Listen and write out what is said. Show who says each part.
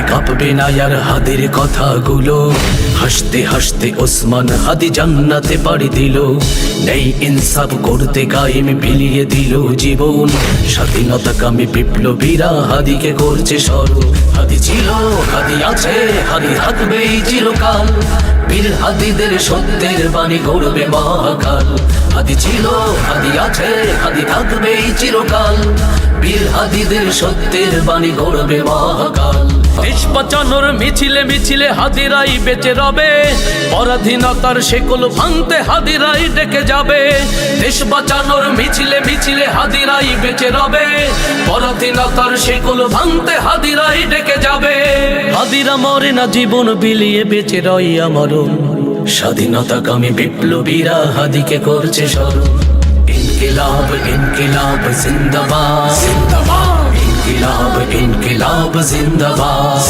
Speaker 1: কাঁপবে না আর হাদির কথাগুলো। হাসতে হাসতে ওসমান হাদি জান্নাতে পাড়ি দিল। নেই ইনসাফ করতে কায়েম বিলিয়ে দিল জীবন। স্বাধীনতাকামী বিপ্লবীরা হাদিকে করছে স্মরণ। হাদি ছিল, হাদি আছে, হাদি থাকবেই চিরকাল। বীর হাদিদের সত্যের বাণী গড়বে মহাকাল। হাদি ছিল, হাদি আছে, হাদি থাকবেই চিরকাল। বীর হাদিদের সত্যের বাণী গড়বে মহাকাল।
Speaker 2: দেশ বাঁচানোর মিছিলে মিছিলে হাদিরাই বেঁচে রবে। পরাধীনতার শেকল ভাঙতে হাদিরাই ডেকে যাবে। দেশ বাঁচানোর মিছিলে মিছিলে হাদিরাই বেঁচে রবে। পরাধীনতার শেকল ভাঙতে হাদিরাই ডেকে যাবে। হাদিরা মরে না, জীবন বিলিয়ে বেঁচে রয় আমরণ।
Speaker 1: স্বাধীনতাকামী বিপ্লবীরা হাদিকে করছে স্মরণ। ইনকিলাব ইনকিলাব জিন্দাবাদ, জিন্দাবাদ। ইনকিলাব ইনকিলাব জিন্দাবাদ।